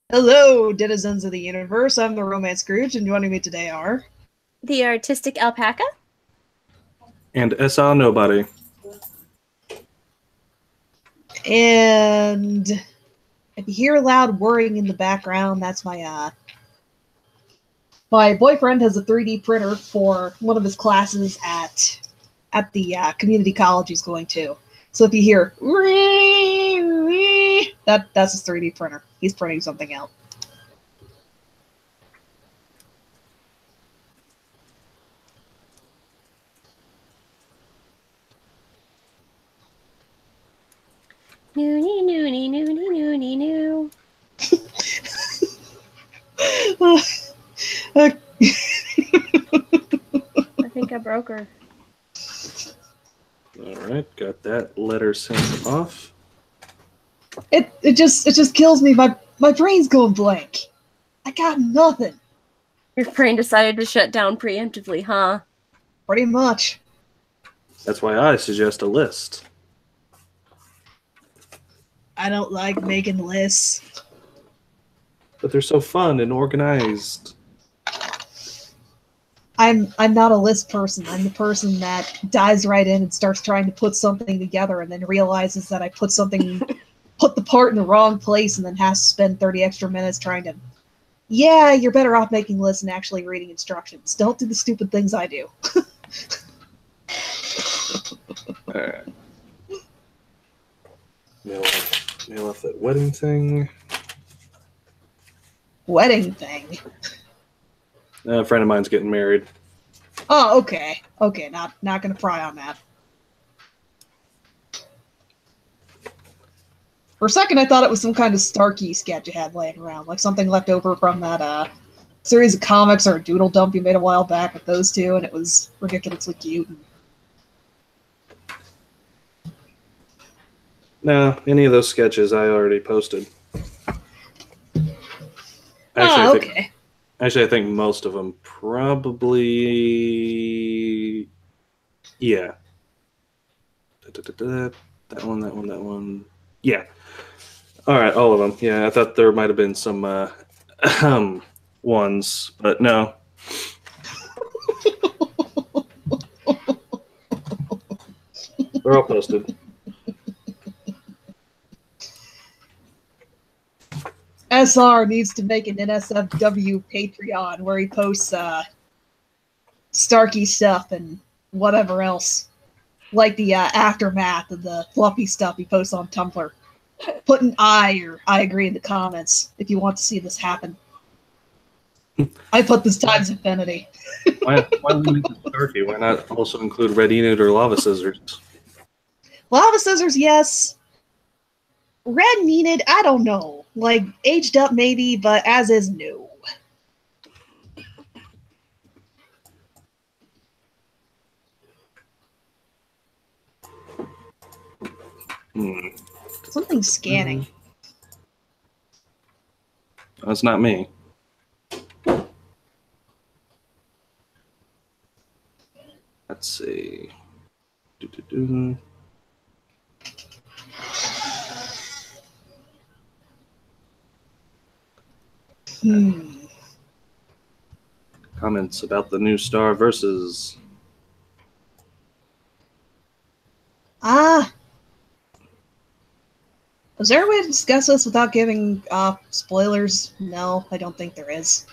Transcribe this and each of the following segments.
Hello, denizens of the universe. I'm the Romance Scrooge, and joining me today are the artistic alpaca, and S.R. Nobody. And if you hear loud whirring in the background, that's my boyfriend has a 3D printer for one of his classes at the community college he's going to. So if you hear that's his 3D printer. He's printing something out. Noonie, noonie, noonie, noonie, noo. I think I broke her. All right, got that letter sent off. It just kills me. My brain's going blank. I got nothing. Your brain decided to shut down preemptively, huh? Pretty much. That's why I suggest a list. I don't like making lists. But they're so fun and organized. I'm not a list person. I'm the person that dives right in and starts trying to put something together and then realizes that I put the part in the wrong place and then has to spend 30 extra minutes trying to... Yeah, you're better off making lists and actually reading instructions. Don't do the stupid things I do. Alright. Mail off that wedding thing. Wedding thing? A friend of mine's getting married. Oh, okay. Okay, not gonna pry on that. For a second, I thought it was some kind of Starkey sketch you had laying around, like something left over from that series of comics or a doodle dump you made a while back with those two, and it was ridiculously cute. No, any of those sketches I already posted. Okay. Actually, I think most of them probably... Yeah. That one. Yeah. All right, all of them. Yeah, I thought there might have been some ones, but no. They're all posted. SR needs to make an NSFW Patreon where he posts Starkey stuff and whatever else. Like the aftermath of the fluffy stuff he posts on Tumblr. Put an I or I agree in the comments if you want to see this happen. I put this times infinity. Why limit it to Starkey? Why not also include Red Enid or Lava Scissors? Lava Scissors, yes. Red Enid, I don't know. Like, aged up maybe, but as is, no. Something's scanning. That's not me. Let's see. Comments about the new Star versus. Is there a way to discuss this without giving spoilers? No, I don't think there is.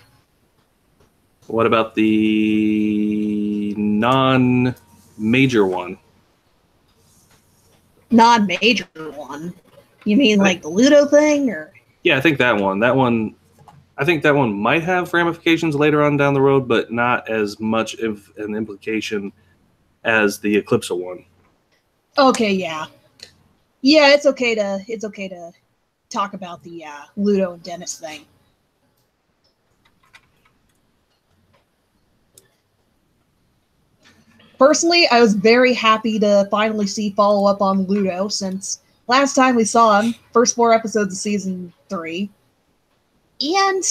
What about the non-major one? Non-major one? You mean like the Ludo thing, or? Yeah, I think that one. I think that one might have ramifications later on down the road, but not as much of an implication as the Eclipsa one. Okay, yeah. Yeah, it's okay to talk about the Ludo and Dennis thing. Personally, I was very happy to finally see follow-up on Ludo, since last time we saw him, first 4 episodes of season 3. And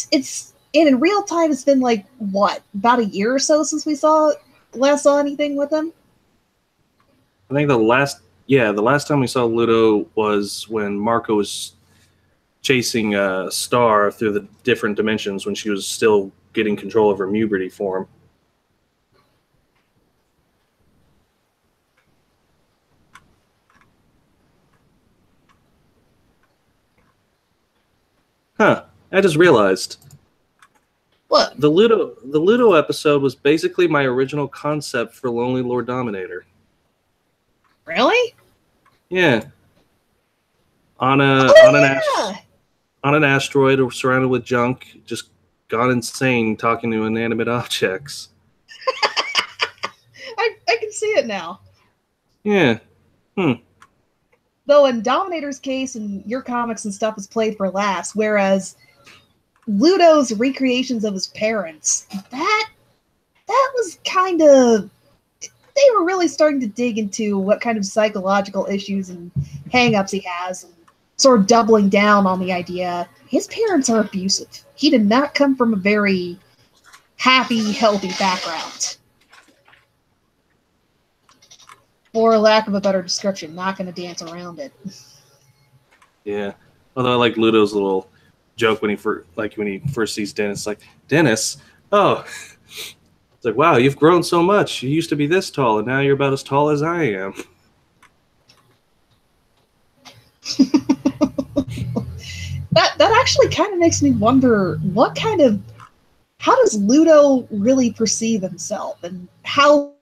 in real time, it's been like, what, about a year or so since we last saw anything with him? I think the last time we saw Ludo was when Marco was chasing Star through the different dimensions when she was still getting control of her Muberty form. Huh. I just realized. What? The Ludo episode was basically my original concept for Lonely Lord Dominator. Really? Yeah. On an asteroid surrounded with junk, just gone insane talking to inanimate objects. I can see it now. Yeah. Though in Dominator's case and your comics and stuff is played for laughs, whereas Ludo's recreations of his parents, that was kind of, they were really starting to dig into what kind of psychological issues and hang-ups he has, and sort of doubling down on the idea his parents are abusive. He did not come from a very happy, healthy background. For lack of a better description, not going to dance around it. Yeah. Although I like Ludo's little joke when he first sees Dennis, like, Dennis, oh, it's like, wow, you've grown so much. You used to be this tall, and now you're about as tall as I am. That actually kind of makes me wonder how does Ludo really perceive himself, and how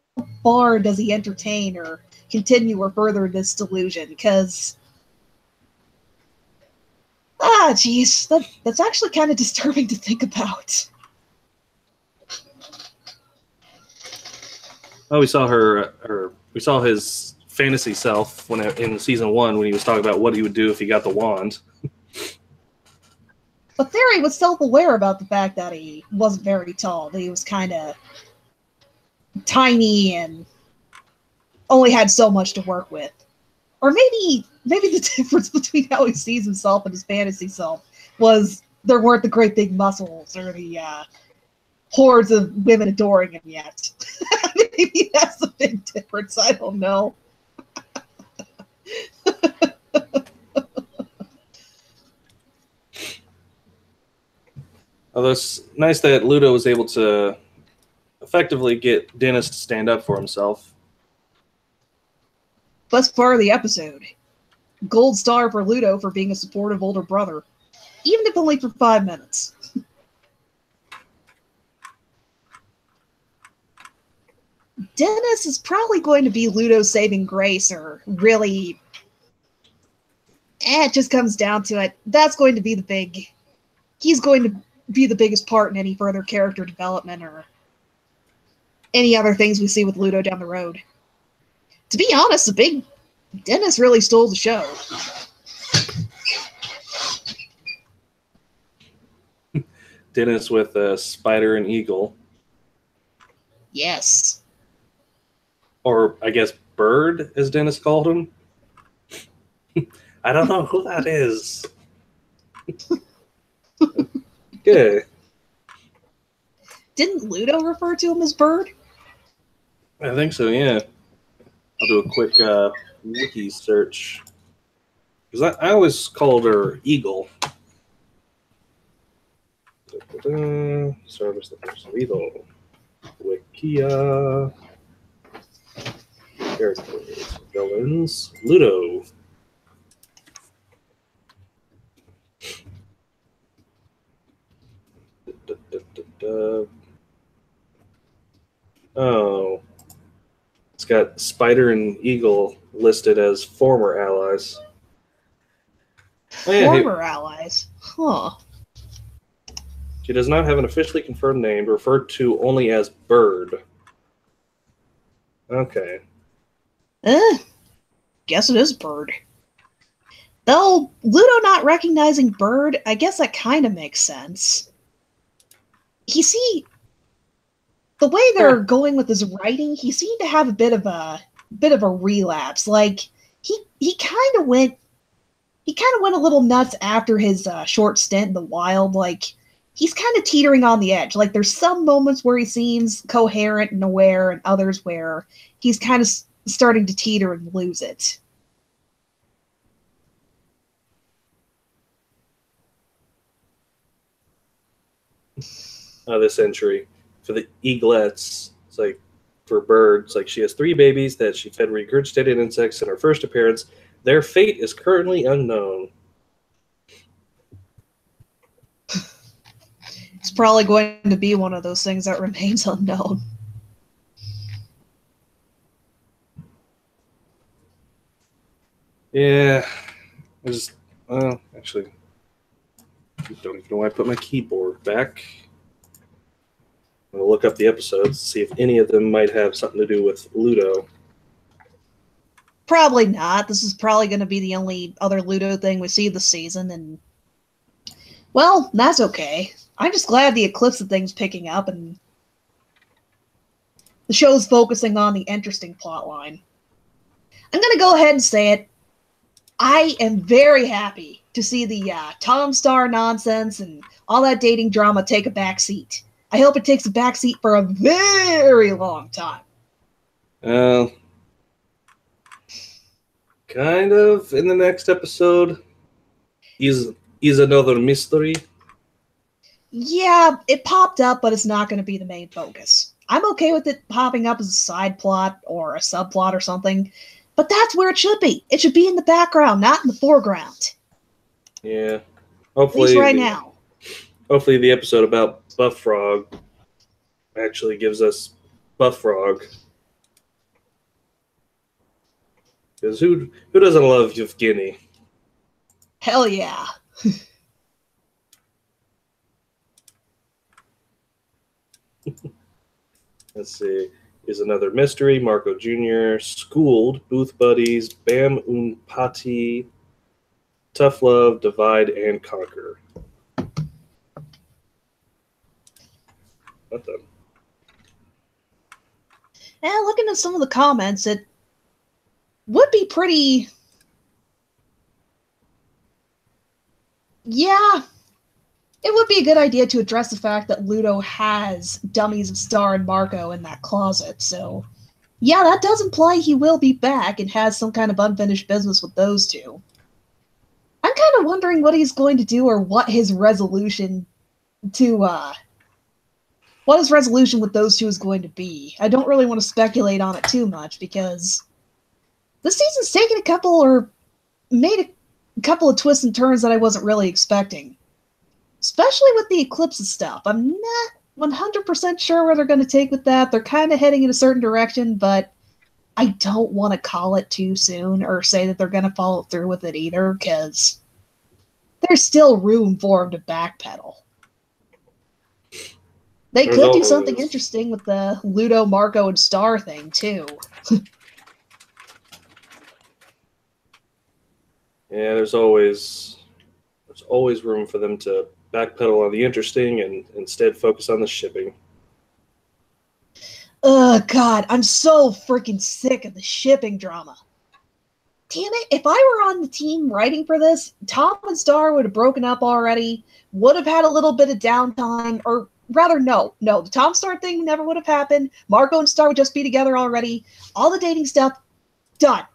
far does he entertain or continue or further this delusion? Because geez, that's actually kind of disturbing to think about. Oh, we saw his fantasy self in season 1 when he was talking about what he would do if he got the wand. But Theory was self-aware about the fact that he wasn't very tall, that he was kind of tiny and only had so much to work with. Or maybe the difference between how he sees himself and his fantasy self was there weren't the great big muscles or the hordes of women adoring him yet. Maybe that's the big difference. I don't know. Although it's nice that Ludo was able to effectively get Dennis to stand up for himself. Best part of the episode. Gold star for Ludo for being a supportive older brother. Even if only for 5 minutes. Dennis is probably going to be Ludo's saving grace, or really... it just comes down to it. That's going to be he's going to be the biggest part in any further character development or any other things we see with Ludo down the road. To be honest, Dennis really stole the show. Dennis with Spider and Eagle. Yes. Or, I guess, Bird, as Dennis called him. I don't know who that is. Good. Didn't Ludo refer to him as Bird? I think so, yeah. I'll do a quick wiki search. Because I always called her Eagle. Service the first Eagle. Wikia. Characters. Villains. Ludo. Oh. It's got Spider and Eagle listed as former allies. Oh, yeah, Former allies? Huh. She does not have an officially confirmed name, referred to only as Bird. Okay. Guess it is Bird. Though, Ludo not recognizing Bird, I guess that kind of makes sense. You see, the way they're going with his writing, he seemed to have a bit of a relapse. Like, he kind of went a little nuts after his short stint in the wild. Like, he's kind of teetering on the edge. Like, there's some moments where he seems coherent and aware, and others where he's kind of starting to teeter and lose it. this entry for the eaglets. It's like for birds, like she has 3 babies that she fed regurgitated insects in her first appearance. Their fate is currently unknown. It's probably going to be one of those things that remains unknown. Yeah, I just, actually, I don't even know why I put my keyboard back. I'm going to look up the episodes to see if any of them might have something to do with Ludo. Probably not. This is probably going to be the only other Ludo thing we see this season, and well, that's okay. I'm just glad the Eclipse thing's picking up and the show's focusing on the interesting plot line. I'm going to go ahead and say it. I am very happy to see the Tom Star nonsense and all that dating drama take a back seat. I hope it takes a back seat for a very long time. Kind of in the next episode is another mystery. Yeah, it popped up, but it's not going to be the main focus. I'm okay with it popping up as a side plot or a subplot or something, but that's where it should be. It should be in the background, not in the foreground. Yeah. Hopefully, at least right now. Hopefully the episode about Buff Frog actually gives us Buff Frog. Because who doesn't love Yevgeny? Hell yeah. Let's see. Is another mystery. Marco Jr. Schooled, Booth Buddies, Bam Un Pati, Tough Love, Divide and Conquer. Not done. And looking at some of the comments, it would be pretty... Yeah, it would be a good idea to address the fact that Ludo has dummies of Star and Marco in that closet, so yeah, that does imply he will be back and has some kind of unfinished business with those two. I'm kind of wondering what he's going to do or what his resolution to, what his resolution with those two is going to be. I don't really want to speculate on it too much because this season's taken made a couple of twists and turns that I wasn't really expecting. Especially with the Eclipse stuff. I'm not 100% sure where they're going to take with that. They're kind of heading in a certain direction, but I don't want to call it too soon or say that they're going to follow through with it either, because there's still room for them to backpedal. They could do something interesting with the Ludo, Marco, and Star thing, too. Yeah, there's always room for them to backpedal on the interesting and instead focus on the shipping. God, I'm so freaking sick of the shipping drama. Damn it, if I were on the team writing for this, Tom and Star would have broken up already, would have had a little bit of downtime, or rather, no, the Tom Star thing never would have happened. Marco and Star would just be together already. All the dating stuff, done.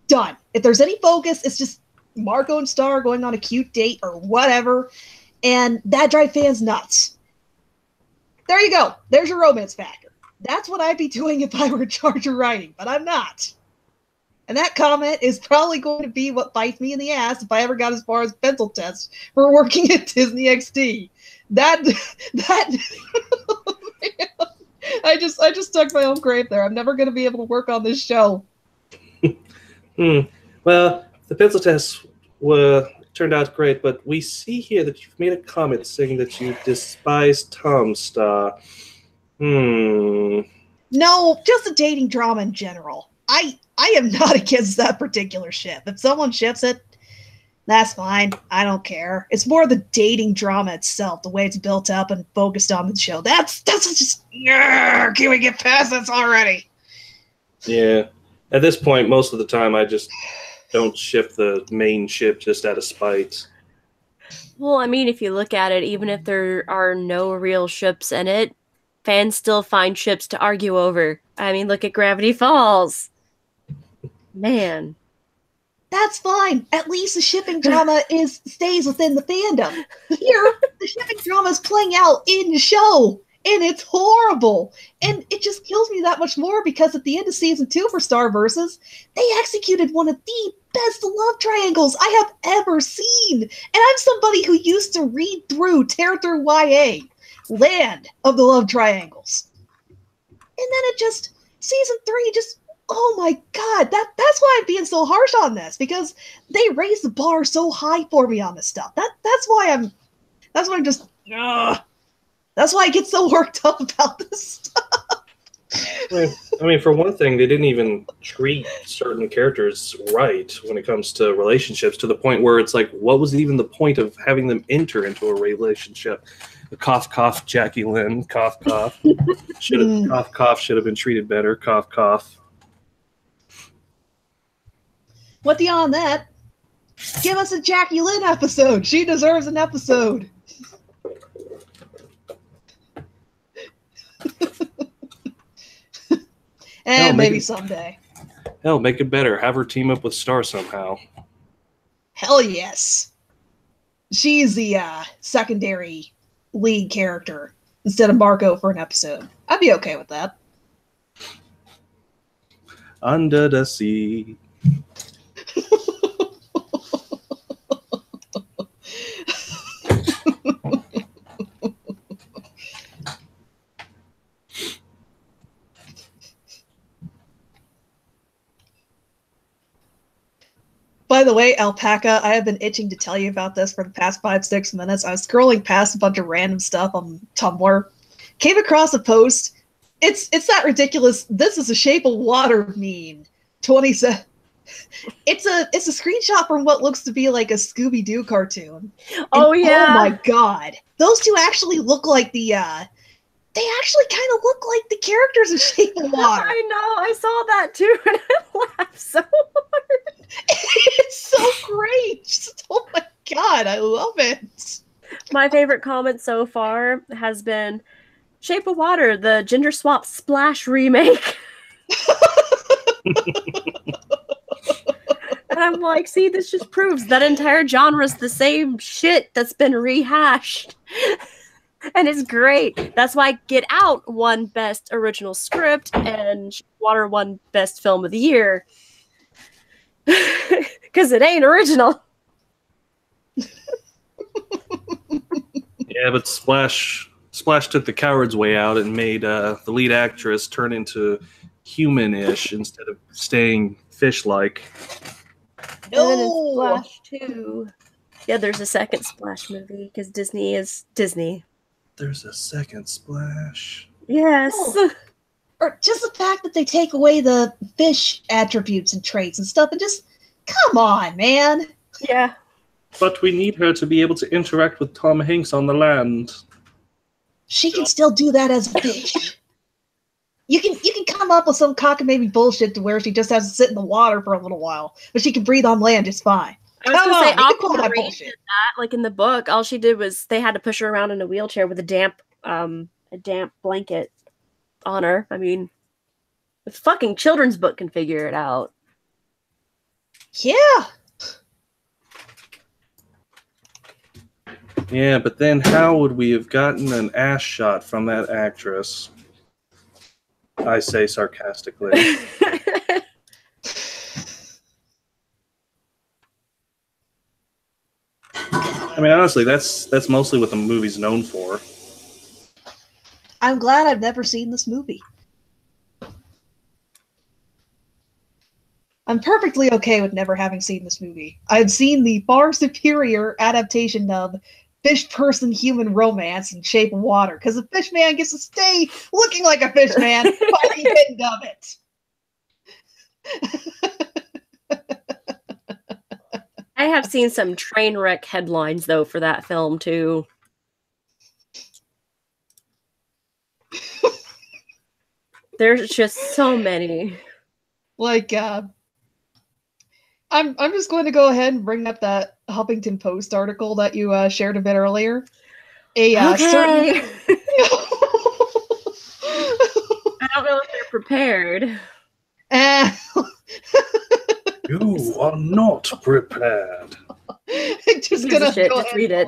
Done. If there's any focus, it's just Marco and Star going on a cute date or whatever, and that drives fans nuts. There you go. There's your romance factor. That's what I'd be doing if I were in charge of writing, but I'm not. And that comment is probably going to be what bites me in the ass if I ever got as far as pencil tests for working at Disney XD. That oh, man. I just stuck my own grave there. I'm never going to be able to work on this show. Well, the pencil tests turned out great, but we see here that you've made a comment saying that you despise Tom Star. No, just the dating drama in general. I am not against that particular ship. If someone ships it, that's fine. I don't care. It's more the dating drama itself, the way it's built up and focused on the show. That's just, can we get past this already? Yeah. At this point, most of the time, I just don't ship the main ship just out of spite. Well, I mean, if you look at it, even if there are no real ships in it, fans still find ships to argue over. I mean, look at Gravity Falls. Man. That's fine. At least the shipping drama stays within the fandom. Here, the shipping drama is playing out in the show, and it's horrible. And it just kills me that much more because at the end of season 2 for Star Versus, they executed one of the best love triangles I have ever seen. And I'm somebody who used to tear through YA, Land of the Love Triangles. And then it just, season 3 just, oh my god, that's why I'm being so harsh on this, because they raised the bar so high for me on this stuff. That's why I'm just, that's why I get so worked up about this stuff. I mean, for one thing, they didn't even treat certain characters right when it comes to relationships, to the point where it's like, what was even the point of having them enter into a relationship? Cough, cough, Jackie Lynn, cough, cough. Cough, cough should have been treated better, cough, cough. What beyond that? Give us a Jackie Lynn episode. She deserves an episode. And maybe someday. Hell, make it better. Have her team up with Star somehow. Hell yes. She's the secondary lead character instead of Marco for an episode. I'd be okay with that. Under the sea. By the way, Alpaca, I have been itching to tell you about this for the past 5-6 minutes. I was scrolling past a bunch of random stuff on Tumblr, came across a post. It's that ridiculous. This is a Shape of Water meme. 27. It's a screenshot from what looks to be like a Scooby-Doo cartoon. Oh yeah. Oh my god. Those two actually look like the they actually kind of look like the characters in Shape of Water. I know, I saw that too, and I laughed so hard. It's so great. Just, oh my god, I love it. My favorite comment so far has been Shape of Water, the gender swap Splash remake. And I'm like, see, this just proves that entire genre's the same shit that's been rehashed. And it's great. That's why Get Out won Best Original Script and Water won Best Film of the Year. Because it ain't original. Yeah, but Splash took the coward's way out and made the lead actress turn into human-ish instead of staying fish-like. No! And then in Splash 2. Yeah, there's a second Splash movie because Disney is Disney. There's a second Splash. Yes. Oh. Or just the fact that they take away the fish attributes and traits and stuff and just, come on, man. Yeah. But we need her to be able to interact with Tom Hanks on the land. She can still do that as a fish. You can come up with some cockamamie bullshit to where she just has to sit in the water for a little while, but she can breathe on land just fine. I was going to say, Aquamarine did that. Like in the book, all she did was they had to push her around in a wheelchair with a damp blanket on her. I mean, a fucking children's book can figure it out. Yeah. Yeah, but then how would we have gotten an ass shot from that actress? I say sarcastically. I mean, honestly, that's mostly what the movie's known for. I'm glad I've never seen this movie. I'm perfectly okay with never having seen this movie. I've seen the far superior adaptation of fish person human romance in Shape of Water, because the fish man gets to stay looking like a fish man by the end of it. I have seen some train wreck headlines, though, for that film, too. There's just so many. Like, I'm just going to go ahead and bring up that Huffington Post article that you shared a bit earlier. Okay. I don't know if they're prepared. You are not prepared. Just gonna just read it.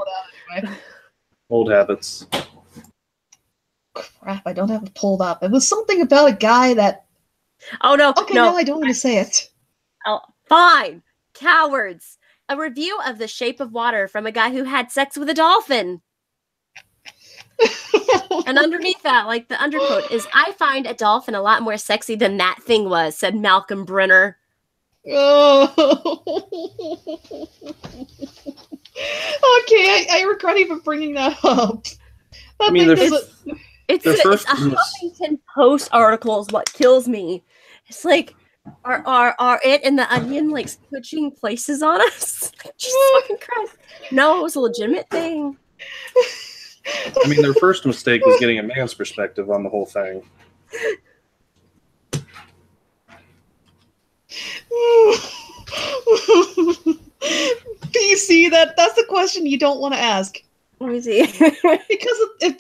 Anyway. Old habits. Crap, I don't have it pulled up. It was something about a guy that... Oh, no. Okay, no. now I don't want to say it. Oh, fine. Cowards. A review of The Shape of Water from a guy who had sex with a dolphin. And underneath that, like the underquote is, I find a dolphin a lot more sexy than that thing was, said Malcolm Brenner. Oh. Okay, I regret even bringing that up. I mean, It's a Huffington Post article is what kills me. It's like, are it and the Onion like switching places on us? Jesus fucking Christ! No, it was a legitimate thing. I mean, their first mistake was getting a man's perspective on the whole thing. PC, that's the question you don't want to ask. Let me see. Because if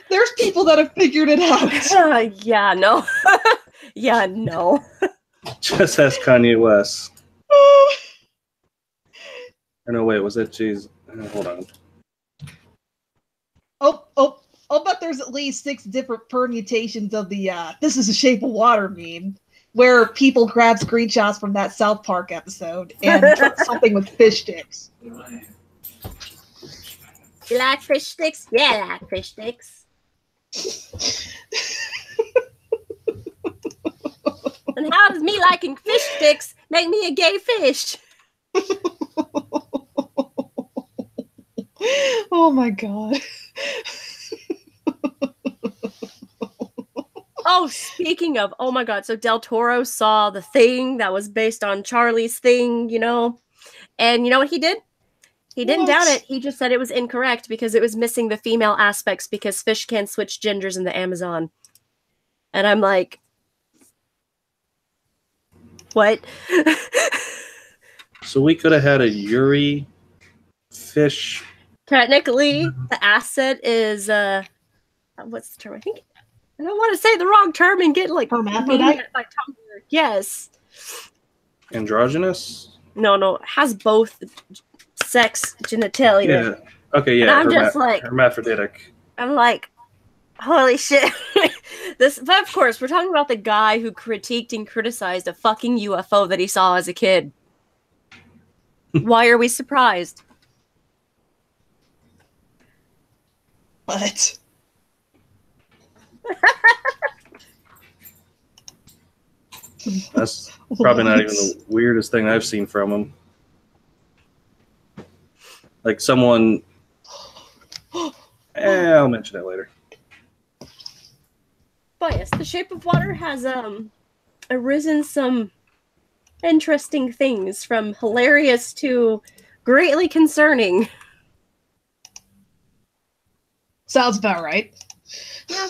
there's people that have figured it out. Yeah, no. Yeah, no. Just ask Kanye West. Or no, wait, was it? Jeez. Hold on. I'll bet there's at least 6 different permutations of the "this is the shape of water" meme, where people grab screenshots from that South Park episode and put something with fish sticks. You like fish sticks? Yeah, I like fish sticks. And how does me liking fish sticks make me a gay fish? Oh my god. Oh, speaking of, oh my god, so Del Toro saw The Thing that was based on Charlie's Thing, you know? And you know what he did? He didn't doubt it. He just said it was incorrect because it was missing the female aspects because fish can't switch genders in the Amazon. And I'm like, what? So we could have had a Yuri fish. Technically, the asset is, what's the term? I think, I don't want to say the wrong term and get like hermaphrodite. By Tumblr. Yes. Androgynous? No, it has both sex genitalia. Yeah. Okay, yeah. And I'm just like hermaphroditic. I'm like, holy shit. But of course, we're talking about the guy who critiqued and criticized a fucking UFO that he saw as a kid. Why are we surprised? What? That's probably not even the weirdest thing I've seen from him. Like someone... I'll mention it later. But yes, The Shape of Water has arisen some interesting things, from hilarious to greatly concerning. Sounds about right. Yeah.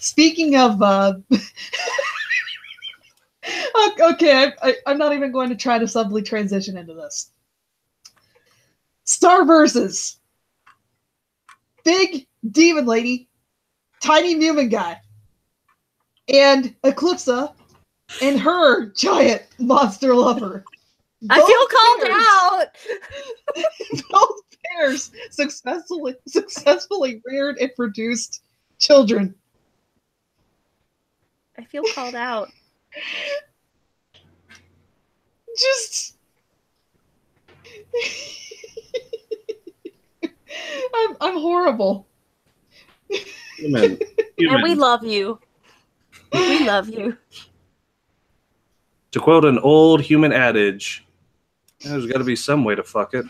Speaking of, okay, I'm not even going to try to subtly transition into this. Star versus big demon lady, tiny human guy, and Eclipsa and her giant monster lover. I feel called out. Both pairs successfully reared and produced children. I feel called out. Just I'm horrible. Human. And we love you. We love you. To quote an old human adage, there's got to be some way to fuck it.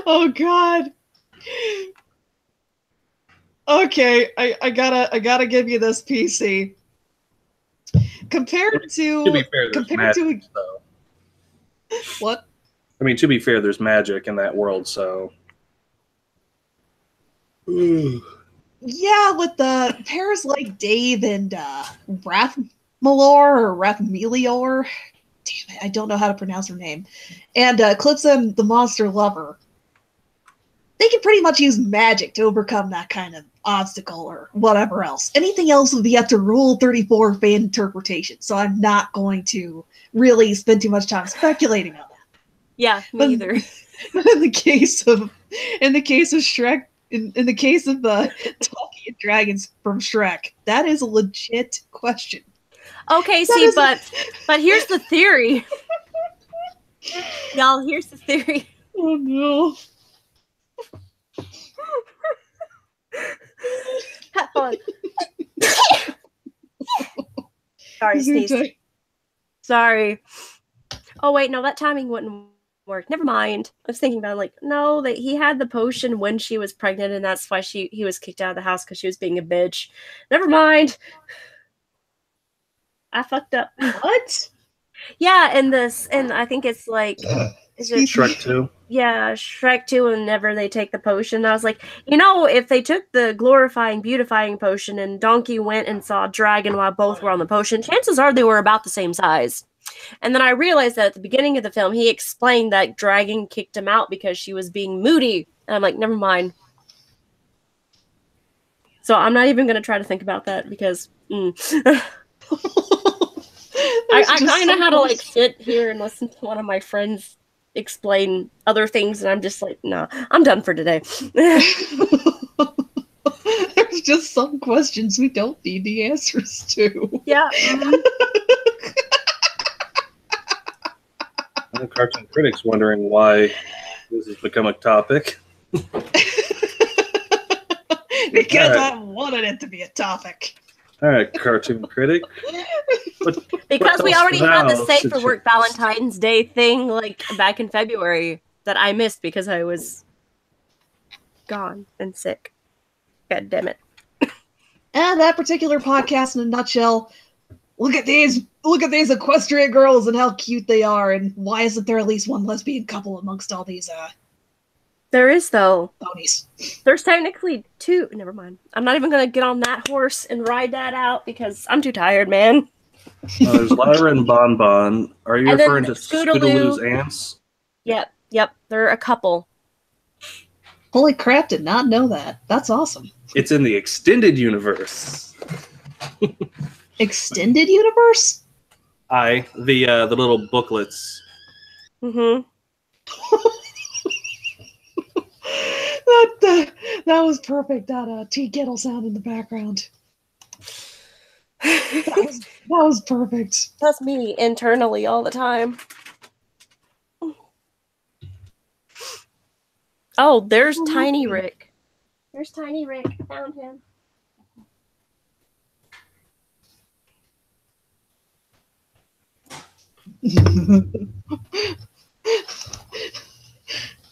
Oh God. Okay, I gotta give you this, PC. Compared to be fair, there's magic, though. What? I mean, to be fair, there's magic in that world, so. Yeah, with the pairs like Dave and Rathmelior or Rathmelior, damn it, I don't know how to pronounce her name, and clips them the monster Lubber, they can pretty much use magic to overcome that kind of obstacle or whatever else. Anything else would be up to Rule 34 fan interpretation, so I'm not going to really spend too much time speculating on that. Yeah, me either. In the case of Shrek, in the case of the talking dragons from Shrek, that is a legit question. Okay, see, but here's the theory. Y'all, here's the theory. Oh no. Hold on. Sorry, sneeze. Sorry. Oh wait, no, that timing wouldn't work. Never mind. I was thinking about like, no, that he had the potion when she was pregnant, and that's why he was kicked out of the house because she was being a bitch. Never mind. I fucked up. What? Yeah, and I think it's like is it Shrek 2? Yeah, Shrek 2, whenever they take the potion, I was like, if they took the glorifying, beautifying potion and Donkey went and saw a dragon while both were on the potion, chances are they were about the same size. And then I realized that at the beginning of the film, he explained that dragon kicked him out because she was being moody. And I'm like, never mind. So I'm not even going to try to think about that because I kind of had to like sit here and listen to one of my friends explain other things, and I'm just like, no, I'm done for today. There's just some questions we don't need the answers to. Yeah. The cartoon critics wondering why this has become a topic. Because I wanted it to be a topic. All right, cartoon critic. Because we already had the Safe for Work Valentine's Day thing like back in February that I missed because I was gone and sick. God damn it. And that particular podcast in a nutshell, look at these equestrian girls and how cute they are, and why isn't there at least one lesbian couple amongst all these There is, though. ponies? There's technically two. Never mind. I'm not even going to get on that horse and ride that out because I'm too tired, man. There's Lyra and Bon Bon. Are you And then referring to Scootaloo's aunts? Yep. They're a couple. Holy crap, did not know that. That's awesome. It's in the extended universe. Extended universe? The little booklets. Mm-hmm. That was perfect. That tea kettle sound in the background. That was perfect. That's me internally all the time. Oh, there's Tiny Rick. There's Tiny Rick. I found him.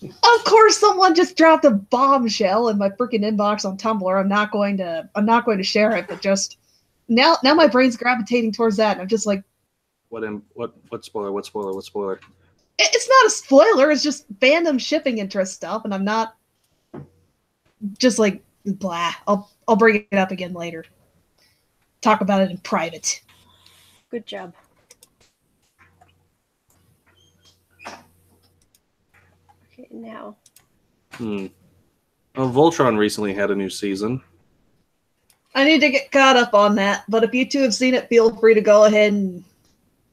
Of course, someone just dropped a bombshell in my freaking inbox on Tumblr. I'm not going to share it, but just now my brain's gravitating towards that, and I'm just like, What spoiler? What spoiler? it's not a spoiler. It's just fandom shipping interest stuff, and I'm not just like blah. I'll bring it up again later. Talk about it in private. Good job. Okay, now. Well, Voltron recently had a new season. I need to get caught up on that, but if you two have seen it, feel free to go ahead and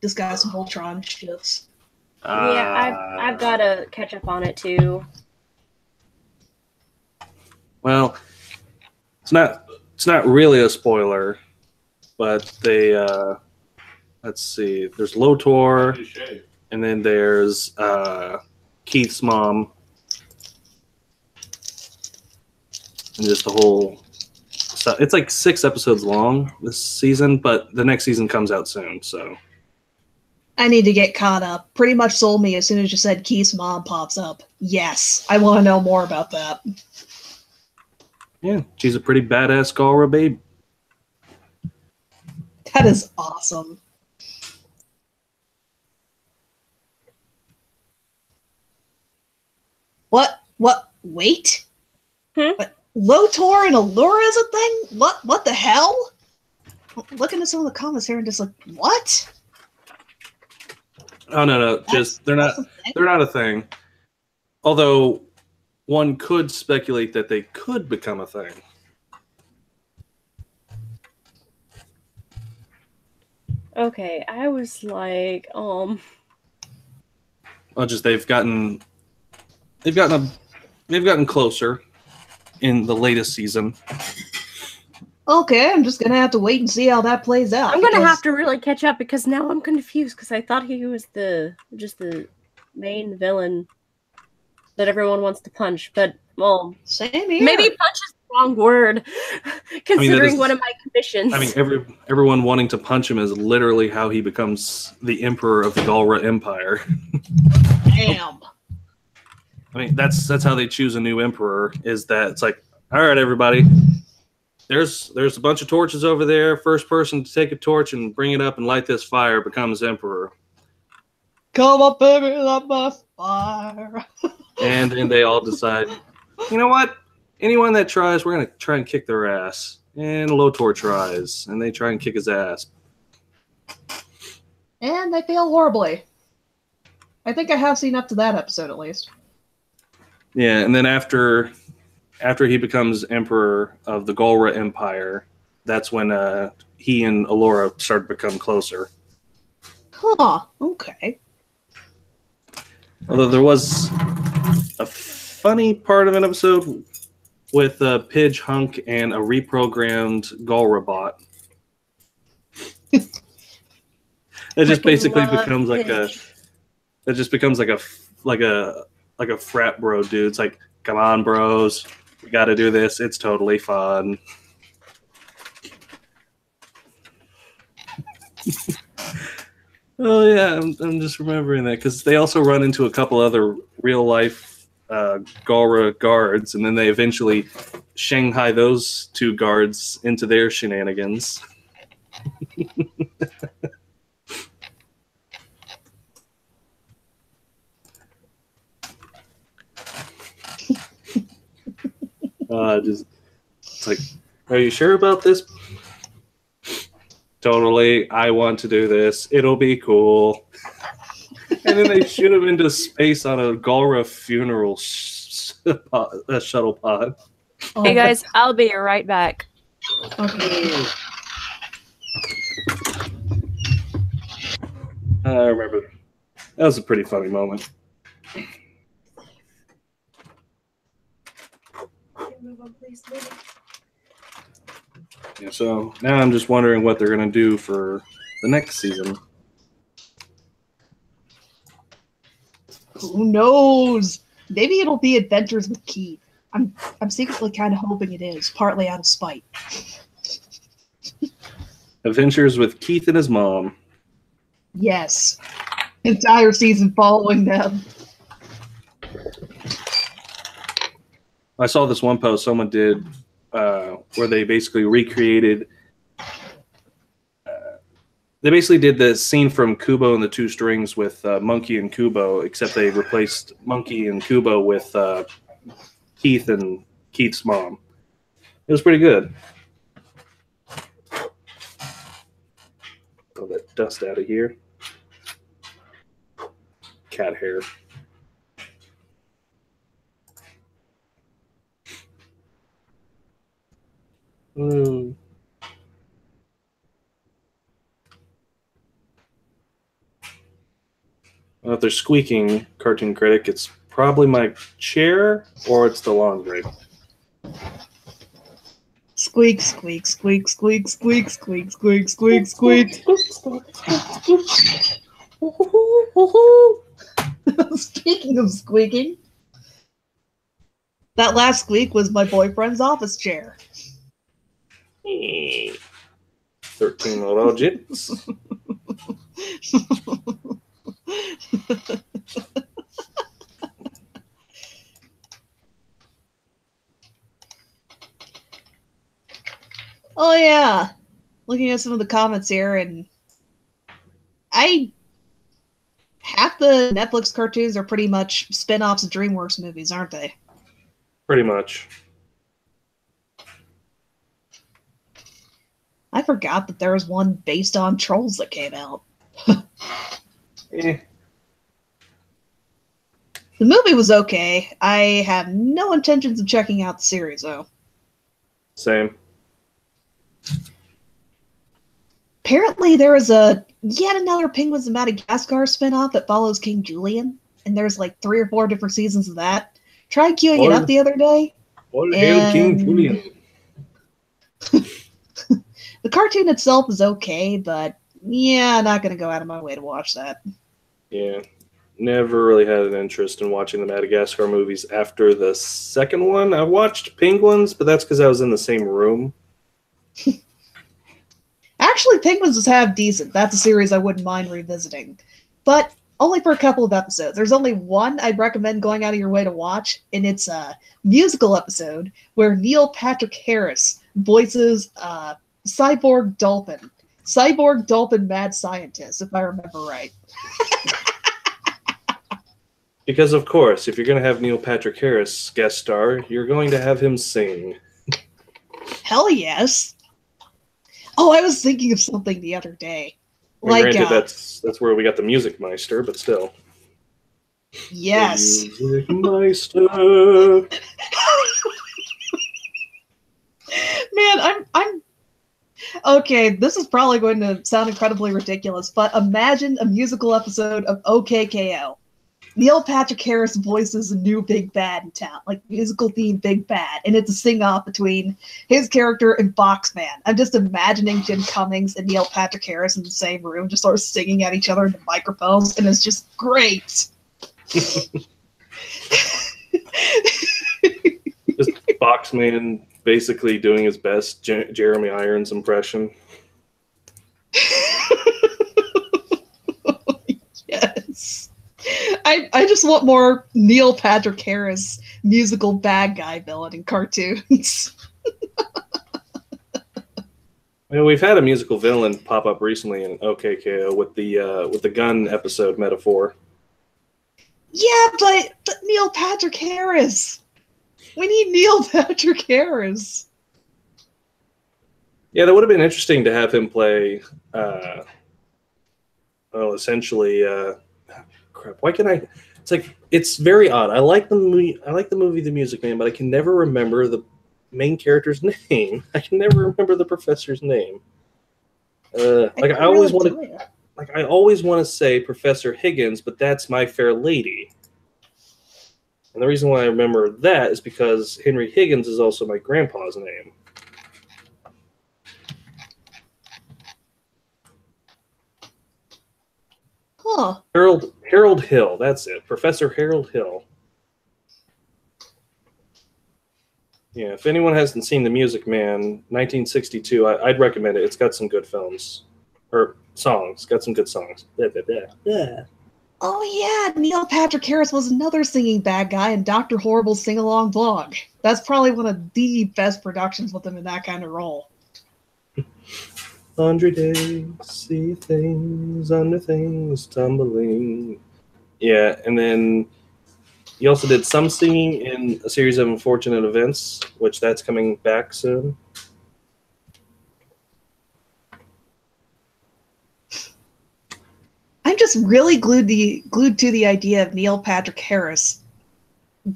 discuss some Voltron shifts. Yeah, I've got to catch up on it too. Well, it's not really a spoiler, but they let's see. There's Lotor, and then there's Keith's mom, and just the whole. So it's like 6 episodes long this season, but the next season comes out soon. So I need to get caught up. Pretty much sold me as soon as you said Keith's mom pops up. Yes, I want to know more about that. yeah, she's a pretty badass Galra babe. That is awesome. What? Wait? What? Lotor and Allura is a thing? What the hell? I'm looking at some of the comments here and just like, what? Oh no, just they're not a thing. Although one could speculate that they could become a thing. Okay, I was like, Well, just they've gotten closer in the latest season. Okay, I'm just gonna have to wait and see how that plays out. I'm gonna have to really catch up because now I'm confused because I thought he was just the main villain that everyone wants to punch, but well, same here. Maybe punch is the wrong word, considering one of my conditions. I mean, everyone wanting to punch him is literally how he becomes the emperor of the Galra Empire. Damn. I mean, that's how they choose a new emperor. Is that it's like, all right, everybody, there's a bunch of torches over there. First person to take a torch and bring it up and light this fire becomes emperor. Come up, baby, light my fire. And then they all decide, you know what? Anyone that tries, we're going to try and kick their ass. And Lotor tries, and they try and kick his ass. And they fail horribly. I think I have seen up to that episode, at least. Yeah, and then after he becomes emperor of the Galra Empire, that's when he and Allura start to become closer. Huh, okay. Although there was a funny part of an episode with Pidge, Hunk, and a reprogrammed Galra bot. It just basically becomes like a frat bro dude. It's like, come on, bros, we got to do this. It's totally fun. Oh yeah, I'm just remembering that because they also run into a couple other real life Galra guards, and then they eventually Shanghai those two guards into their shenanigans. It's like, are you sure about this? Totally, I want to do this. It'll be cool. And then they shoot him into space on a Galra funeral shuttle pod. Hey guys, I'll be right back. Okay. I remember. That was a pretty funny moment. Yeah, so now I'm just wondering what they're going to do for the next season. Who knows? Maybe it'll be Adventures with Keith. I'm secretly kind of hoping it is, partly out of spite. Adventures with Keith and his mom. Yes. Entire season following them. I saw this one post someone did where they basically recreated. They basically did the scene from Kubo and the Two Strings with Monkey and Kubo, except they replaced Monkey and Kubo with Keith and Keith's mom. It was pretty good. Throw that dust out of here. Cat hair. Well, if they're squeaking, cartoon critic, it's probably my chair or it's the laundry. Squeak, squeak, squeak, squeak, squeak, squeak, squeak, squeak, squeak. Speaking of squeaking, that last squeak was my boyfriend's office chair. 13 logits. Oh yeah, looking at some of the comments here, and half the Netflix cartoons are pretty much spin-offs of DreamWorks movies, aren't they? Pretty much. I forgot that there was one based on Trolls that came out. The movie was okay. I have no intentions of checking out the series, though. Same. Apparently, there is yet another Penguins of Madagascar spinoff that follows King Julian, and there's like 3 or 4 different seasons of that. Tried queuing it up the other day. All hail King Julian. The cartoon itself is okay, but yeah, I'm not going to go out of my way to watch that. Yeah. Never really had an interest in watching the Madagascar movies after the second one. I watched Penguins, but that's because I was in the same room. Actually, Penguins is half decent. That's a series I wouldn't mind revisiting. But only for a couple of episodes. There's only one I'd recommend going out of your way to watch, and it's a musical episode where Neil Patrick Harris voices Cyborg Dolphin. Cyborg Dolphin Mad Scientist, if I remember right. Because, of course, if you're going to have Neil Patrick Harris guest star, you're going to have him sing. Hell yes. Oh, I was thinking of something the other day. Well, granted, that's where we got the Music Meister, but still. Yes. The Music Meister. Man, I'm okay, this is probably going to sound incredibly ridiculous, but imagine a musical episode of OKKO. Neil Patrick Harris voices a new big bad in town, like musical themed big bad, and it's a sing-off between his character and Boxman. I'm just imagining Jim Cummings and Neil Patrick Harris in the same room, just sort of singing at each other into microphones, and it's just great. Just Boxman basically doing his best Jeremy Irons impression. Yes. I just want more Neil Patrick Harris musical bad guy villain in cartoons. Well, we've had a musical villain pop up recently in OKKO with the gun episode metaphor. Yeah, but Neil Patrick Harris. We need Neil Patrick Harris. Yeah, that would have been interesting to have him play. Essentially. Crap. Why can I? It's like it's very odd. I like the movie. The Music Man, but I can never remember the main character's name. I can never remember the professor's name. I always want to say Professor Higgins, but that's My Fair Lady. And the reason why I remember that is because Henry Higgins is also my grandpa's name. Huh. Harold Hill, that's it. Professor Harold Hill. Yeah, if anyone hasn't seen The Music Man, 1962, I'd recommend it. It's got some good films. Or songs. Got some good songs. Yeah. Oh yeah, Neil Patrick Harris was another singing bad guy in Dr. Horrible's Sing-Along Vlog. That's probably one of the best productions with him in that kind of role. 100 days, see things under things tumbling. Yeah, and then he also did some singing in a series of Unfortunate Events, which that's coming back soon. I'm just really glued to the idea of Neil Patrick Harris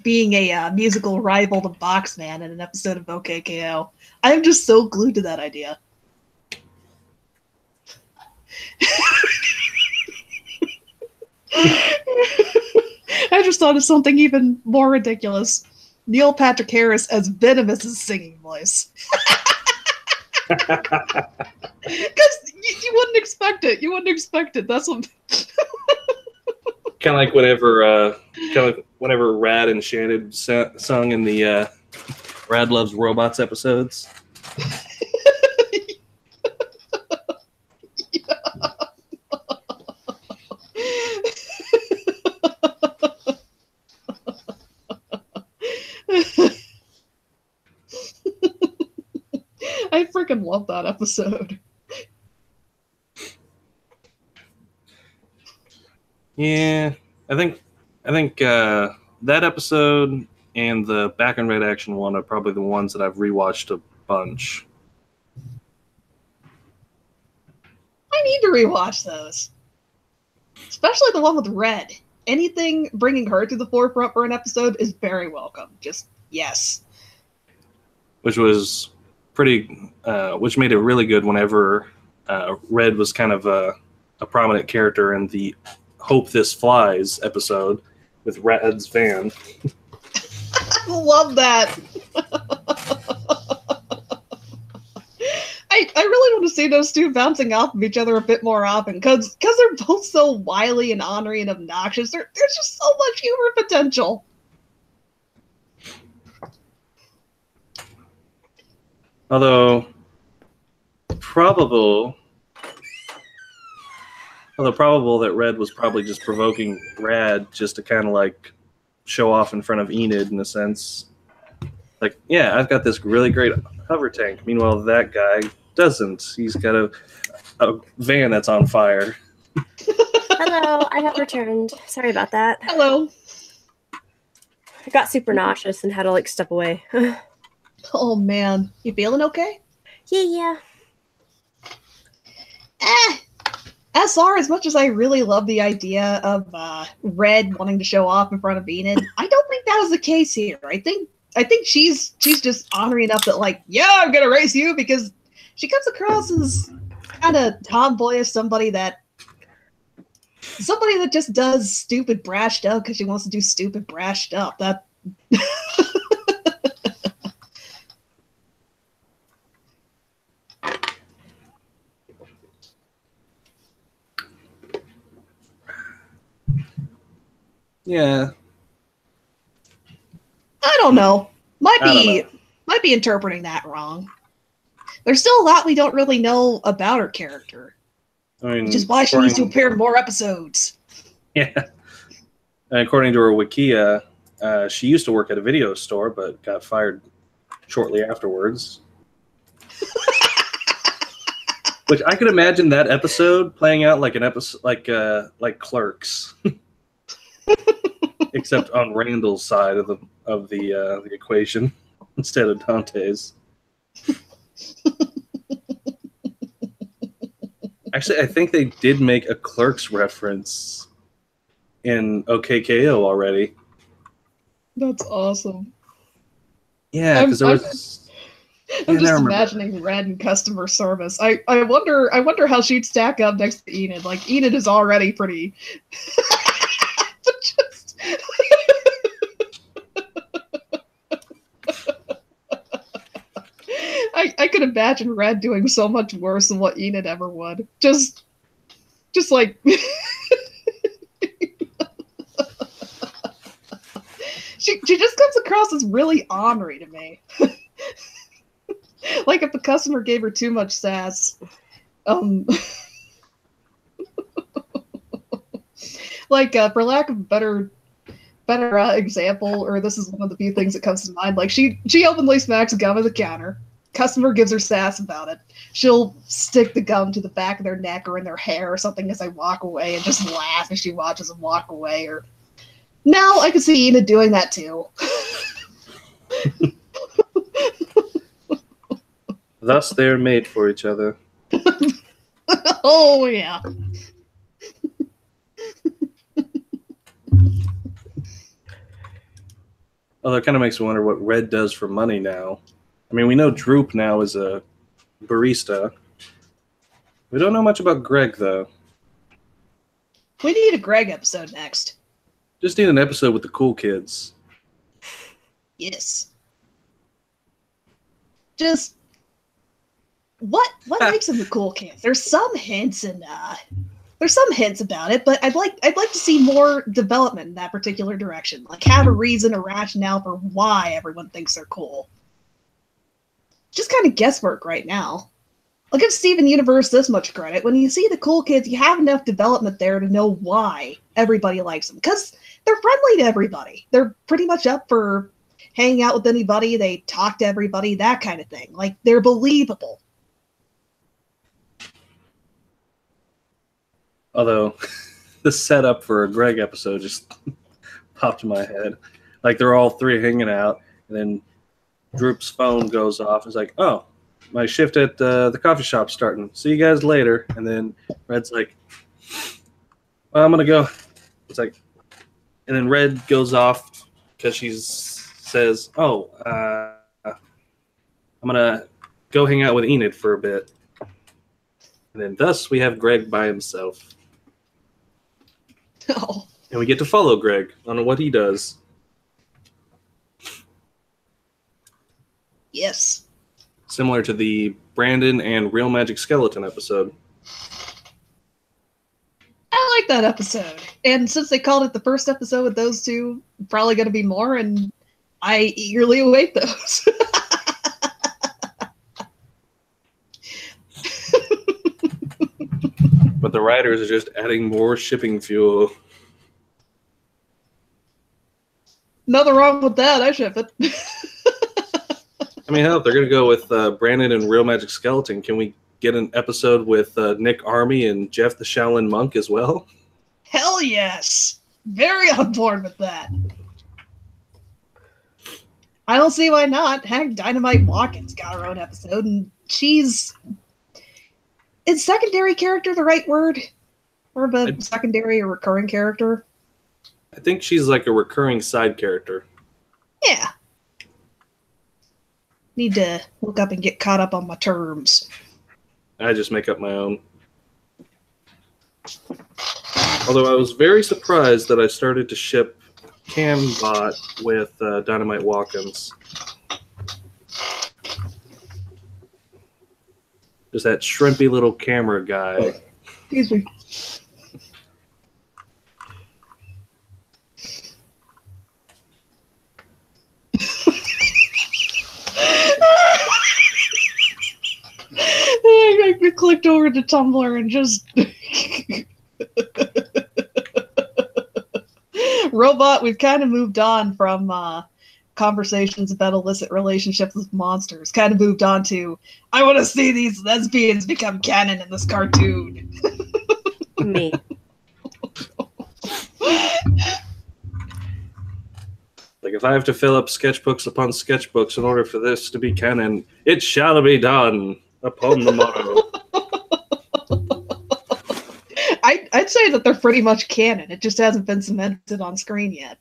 being a musical rival to Boxman in an episode of OKKO. I'm just so glued to that idea. I just thought of something even more ridiculous. Neil Patrick Harris as Venomous's singing voice. Because you wouldn't expect it. You wouldn't expect it. That's what. Kind of like whenever Rad and Shannon sung in the Rad Loves Robots episodes. I freaking love that episode. Yeah, I think that episode and the Back in Red Action one are probably the ones that I've rewatched a bunch. I need to rewatch those. Especially the one with Red. anything bringing her to the forefront for an episode is very welcome. Just yes. Which was pretty, which made it really good whenever Red was kind of a prominent character in the Hope This Flies episode with Red's van. I love that. I really want to see those two bouncing off of each other a bit more often because they're both so wily and ornery and obnoxious. There's just so much humor potential. Although probable that Red was probably just provoking Brad just to kind of like show off in front of Enid in a sense. Like, yeah, I've got this really great hover tank. Meanwhile, that guy doesn't. He's got a van that's on fire. Hello, I have returned. Sorry about that. Hello. I got super nauseous and had to like step away. Oh man, you feeling okay? Yeah. SR, as much as I really love the idea of Red wanting to show off in front of Enid, I don't think that was the case here. I think she's just honoring enough that like, yeah, I'm gonna race you because she comes across as kind of tomboyish, somebody that just does stupid brash stuff because she wants to do stupid brash stuff. That Yeah. I don't know. Might be interpreting that wrong. There's still a lot we don't really know about her character. I mean, Which is why she needs to appear in more episodes. Yeah. And according to her Wikia, she used to work at a video store, but got fired shortly afterwards. Which I could imagine that episode playing out like an episode, like Clerks, except on Randall's side of the equation instead of Dante's. Actually, I think they did make a Clerks reference in OKKO already. That's awesome. Yeah, because there was. I'm just imagining Red in customer service. I wonder how she'd stack up next to Enid. Like Enid is already pretty. Just... I could imagine Red doing so much worse than what Enid ever would. Just like. She just comes across as really ornery to me. Like if the customer gave her too much sass. Like for lack of a better example, or this is one of the few things that comes to mind, like she openly smacks gum at the counter. Customer gives her sass about it. She'll stick the gum to the back of their neck or in their hair or something as they walk away and just laugh as she watches them walk away. Or now I could see Enid doing that too. Thus they're made for each other. Oh yeah. Although it kind of makes me wonder what Red does for money now. I mean, we know Droop now is a barista. We don't know much about Greg, though. We need a Greg episode next. Just need an episode with the cool kids. Yes. Just what makes them the cool kids? There's some hints about it, but I'd like to see more development in that particular direction. Like have a reason, a rationale for why everyone thinks they're cool. Just kind of guesswork right now. I'll give Steven Universe this much credit. When you see the cool kids, you have enough development there to know why everybody likes them. Because they're friendly to everybody. They're pretty much up for hanging out with anybody. They talk to everybody, that kind of thing. Like, they're believable. Although, the setup for a Greg episode just popped in my head. Like, they're all three hanging out, and then Droop's phone goes off. It's like, oh, my shift at the coffee shop's starting. See you guys later. And then Red's like, well, I'm going to go. It's like, And then Red goes off because she says, "Oh, I'm gonna go hang out with Enid for a bit." And then thus we have Greg by himself. Oh. And we get to follow Greg on what he does. Yes. Similar to the Brandon and Real Magic Skeleton episode. I like that episode. And since they called it the first episode with those two, probably going to be more, and I eagerly await those. But the writers are just adding more shipping fuel. Nothing wrong with that. I ship it. I mean, hell, if they're going to go with Brandon and Real Magic Skeleton, can we get an episode with Nick Army and Jeff the Shaolin Monk as well? Hell yes. Very on board with that. I don't see why not. Heck, Dynamite Watkins got her own episode, and she's... Is secondary character the right word? Or a secondary or recurring character? I think she's like a recurring side character. Yeah. Need to look up and get caught up on my terms. I just make up my own. Although I was very surprised that I started to ship Cambot with Dynamite Watkins. Just that shrimpy little camera guy. Excuse me. I clicked over to Tumblr and just Robot, we've kind of moved on from conversations about illicit relationships with monsters. Kind of moved on to, I want to see these lesbians become canon in this cartoon. Me. Like, if I have to fill up sketchbooks upon sketchbooks in order for this to be canon, it shall be done upon the morrow. I'd say that they're pretty much canon. It just hasn't been cemented on screen yet.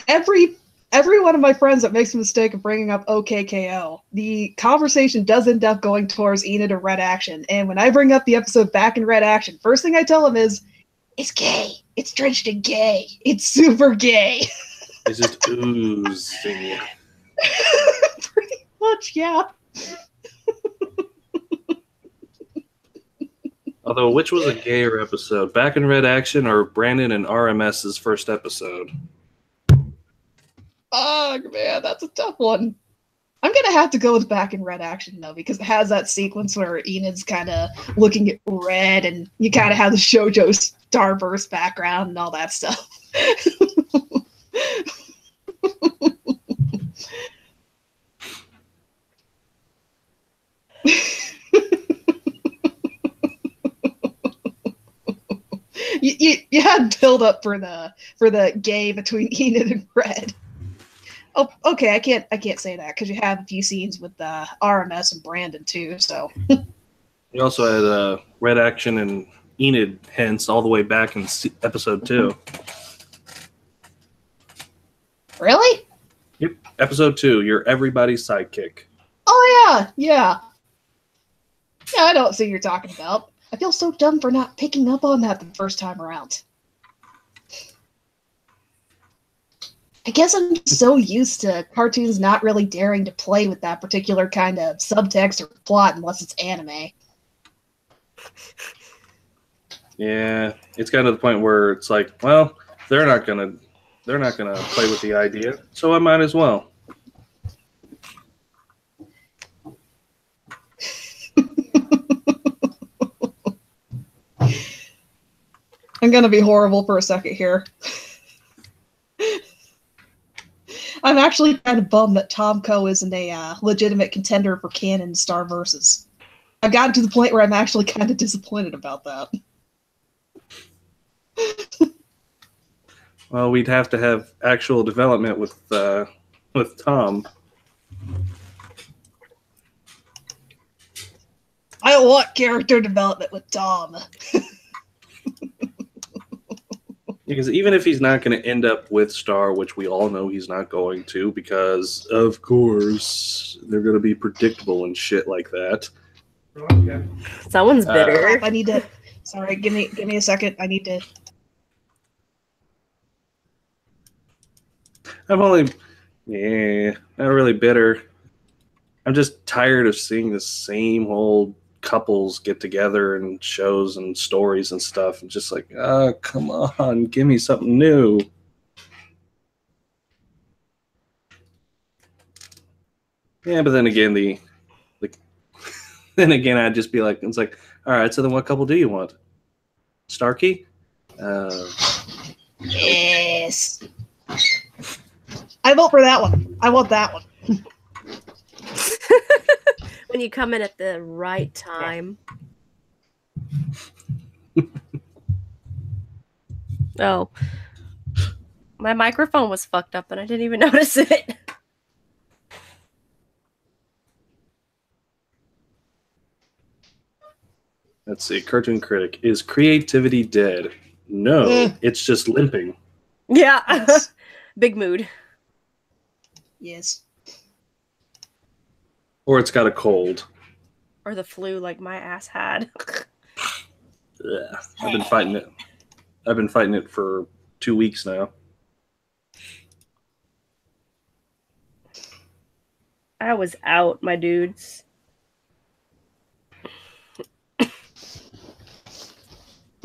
Every one of my friends that makes the mistake of bringing up OKKO, the conversation does end up going towards Enid or Red Action. And when I bring up the episode Back in Red Action, first thing I tell them is, it's gay. It's drenched in gay. It's super gay. It's just oozing. Pretty much, yeah. Although, which was a gayer episode? Back in Red Action or Brandon and RMS's first episode? Oh, man, that's a tough one. I'm going to have to go with Back in Red Action, though, because it has that sequence where Enid's kind of looking at red, and you kind of have the shoujo starburst background and all that stuff. You had build up for the gay between Enid and Red. Oh, okay. I can't say that because you have a few scenes with RMS and Brandon too. So You also had Red Action and Enid hints all the way back in episode 2. Really? Yep, episode 2. You're everybody's sidekick. Oh yeah. I know what scene you're talking about. I feel so dumb for not picking up on that the first time around. I guess I'm so used to cartoons not really daring to play with that particular kind of subtext or plot unless it's anime. Yeah, it's gotten to the point where it's like, well, they're not gonna play with the idea, so I might as well. I'm gonna be horrible for a second here. I'm actually kind of bummed that Tomko isn't a legitimate contender for canon Star Versus. I've gotten to the point where I'm actually kind of disappointed about that. Well, we'd have to have actual development with Tom. I want character development with Tom. Because even if he's not going to end up with Star, which we all know he's not going to, because of course they're going to be predictable and shit like that. Someone's bitter. I need to. Sorry, give me a second. I need to. I'm only, not really bitter. I'm just tired of seeing the same old couples get together and shows and stories and stuff, and just like, oh, come on, give me something new. Yeah, but then again, then again, I'd just be like, it's like, all right, so then what couple do you want? Starkey? Yes. I vote for that one. I want that one. When you come in at the right time. Oh. My microphone was fucked up and I didn't even notice it. Let's see. Cartoon Critic. Is creativity dead? No, it's just limping. Yeah. Yes. Big mood. Yes. Or it's got a cold. Or the flu like my ass had. Yeah, I've been fighting it. I've been fighting it for 2 weeks now. I was out, my dudes.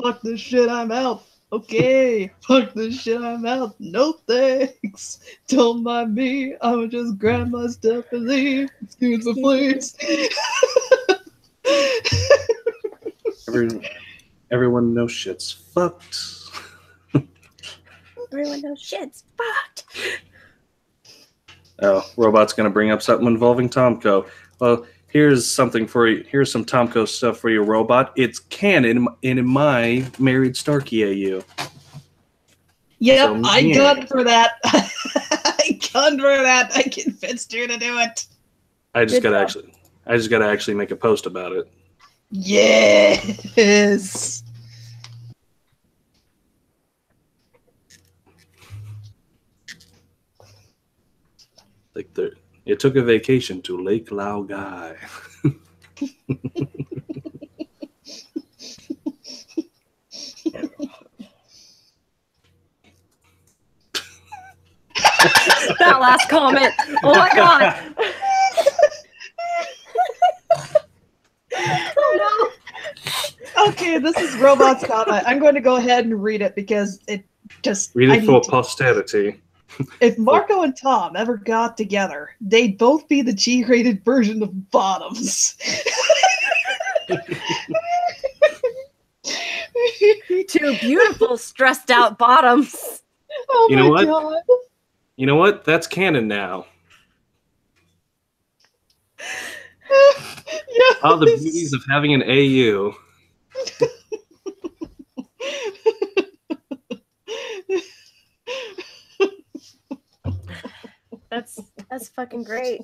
Fuck this shit, I'm out. Okay. Fuck this shit, I'm out. No thanks. Don't mind me. I'ma just grab my stuff and leave. Excuse me, please. Everyone knows shit's fucked. Everyone knows shit's fucked. Oh, Robot's gonna bring up something involving Tomko. Well, here's something for you. Here's some Tomko stuff for you, Robot. It's canon in my Married Starkey AU. Yep, So, I yeah. gunned for that. I gunned for that. I convinced you to do it. I just Good gotta job. actually make a post about it. Yes. Like it took a vacation to Lake Laogai. That last comment. Oh my god. Oh Okay, this is Robot's comment. I'm going to go ahead and read it because it just. Read I it need for to. posterity. If Marco and Tom ever got together, they'd both be the G-rated version of Bottoms. no. Two beautiful, stressed out bottoms. Oh You know my what? god. You know what? That's canon now. Yes. All the beauties of having an AU. That's fucking great.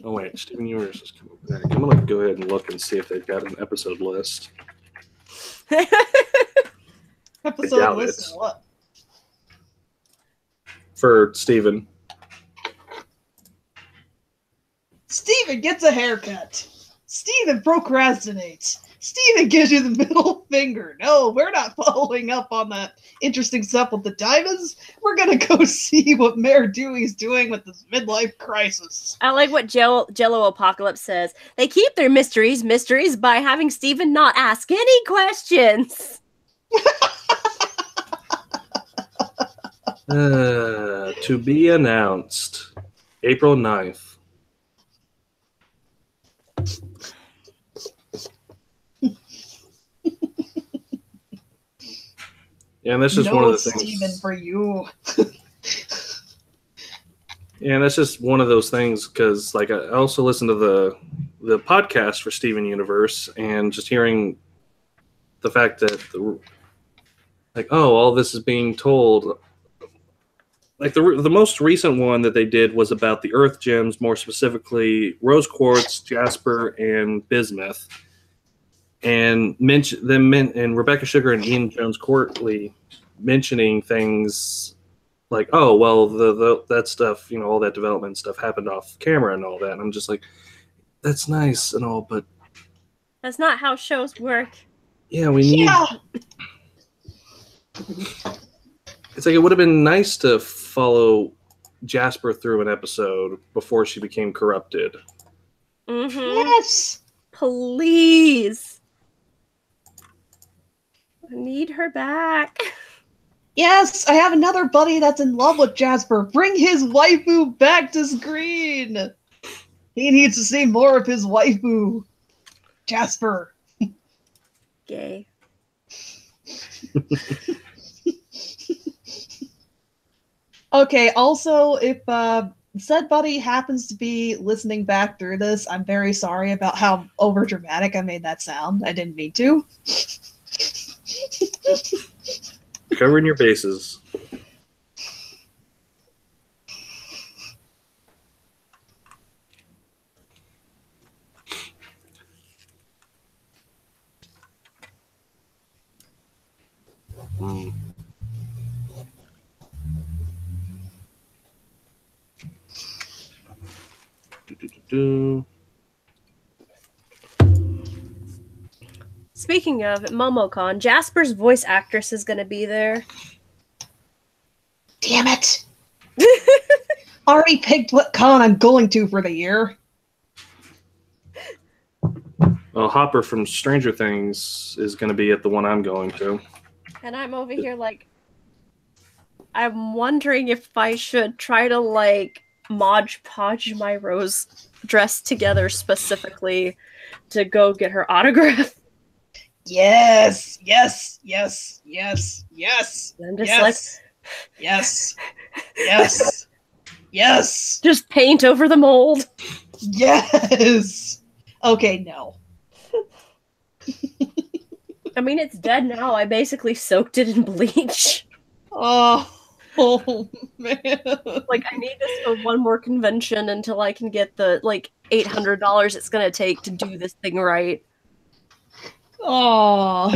Oh wait, Steven Universe is coming back. I'm gonna go ahead and look and see if they've got an episode list. Episode doubt list it. of what? For Steven. Steven gets a haircut. Steven procrastinates. Steven gives you the middle finger. No, we're not following up on that interesting stuff with the diamonds. We're gonna go see what Mayor Dewey's doing with this midlife crisis. I like what Jello Apocalypse says. They keep their mysteries by having Steven not ask any questions. To be announced. April 9th. Yeah, and that's just one of the things. Steven, for you. Yeah, and that's just one of those things because, like, I also listened to the the podcast for Steven Universe, and just hearing the fact that all this is being told. Like the most recent one that they did was about the Earth gems, more specifically rose quartz, jasper, and bismuth, and and Rebecca Sugar and Ian Jones Courtley mentioning things like, oh well, that stuff, all that development stuff happened off camera and all that. And I'm just like, that's nice and all, but that's not how shows work. Yeah, we need. Yeah. It's like it would have been nice to follow Jasper through an episode before she became corrupted. Mm-hmm. Yes! Please! I need her back. Yes! I have another buddy that's in love with Jasper. Bring his waifu back to screen! He needs to see more of his waifu. Jasper. Gay. Okay, also, if said buddy happens to be listening back through this, I'm very sorry about how overdramatic I made that sound. I didn't mean to. Covering your bases. Speaking of MomoCon, Jasper's voice actress is going to be there. Damn it! Already picked what con I'm going to for the year. Well, Hopper from Stranger Things is going to be at the one I'm going to. And I'm over here like, I'm wondering if I should try to like Mod Podge my Rose dress together specifically to go get her autograph. Yes, yes, yes, yes, yes. I'm just yes, yes, yes, yes. Just paint over the mold. Yes. Okay, no. I mean, it's dead now. I basically soaked it in bleach. Oh man. Like, I need this for one more convention until I can get the, like, $800 it's gonna take to do this thing right. Oh.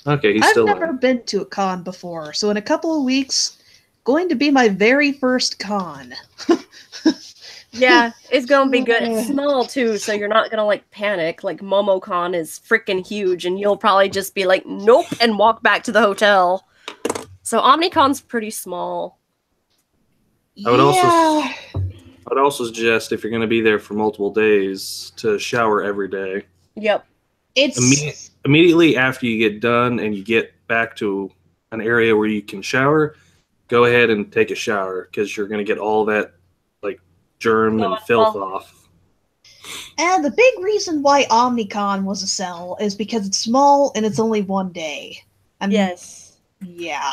Okay, he's I've still never been to a con before, so in a couple of weeks, going to be my very first con. Yeah, it's gonna be good. It's small too, so you're not gonna like panic. Like MomoCon is freaking huge, and you'll probably just be like, "Nope," and walk back to the hotel. So OmniCon's pretty small. I would also suggest, if you're going to be there for multiple days, to shower every day. Yep. It's immediately after you get done and you get back to an area where you can shower, go ahead and take a shower, because you're going to get all that like germ and filth off. And the big reason why OmniCon was a sell is because it's small and it's only one day. Yes. Yeah.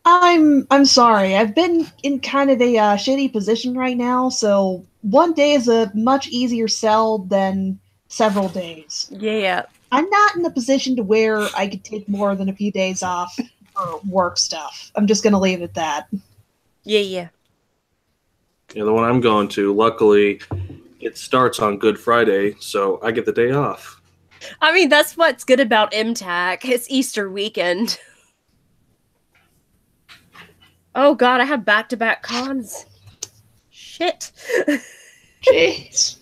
I'm sorry. I've been in kind of a shitty position right now, so one day is a much easier sell than several days. Yeah. I'm not in a position to where I could take more than a few days off for work stuff. I'm just going to leave it at that. Yeah. Yeah, the one I'm going to, luckily, it starts on Good Friday, so I get the day off. I mean, that's what's good about MTAC. It's Easter weekend. Oh god, I have back-to-back cons. Shit. Jeez.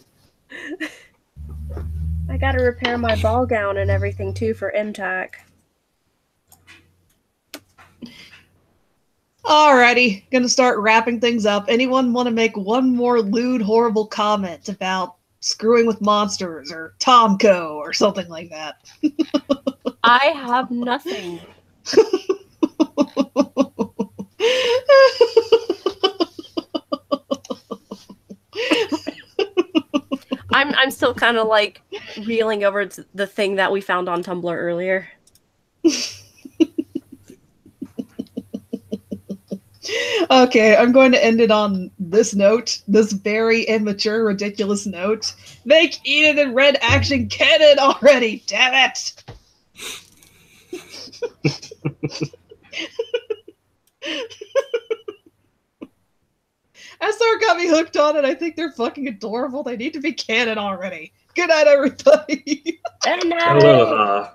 I gotta repair my ball gown and everything too for MTAC. Alrighty, gonna start wrapping things up. Anyone want to make one more lewd, horrible comment about screwing with monsters or Tomco or something like that? I have nothing. I'm still kind of like reeling over the thing that we found on Tumblr earlier. Okay, I'm going to end it on this note, this very immature, ridiculous note. Make Enid and Red action canon already, damn it! SR got me hooked on it. I think they're fucking adorable. They need to be canon already. Good night, everybody. Good night. Aloha.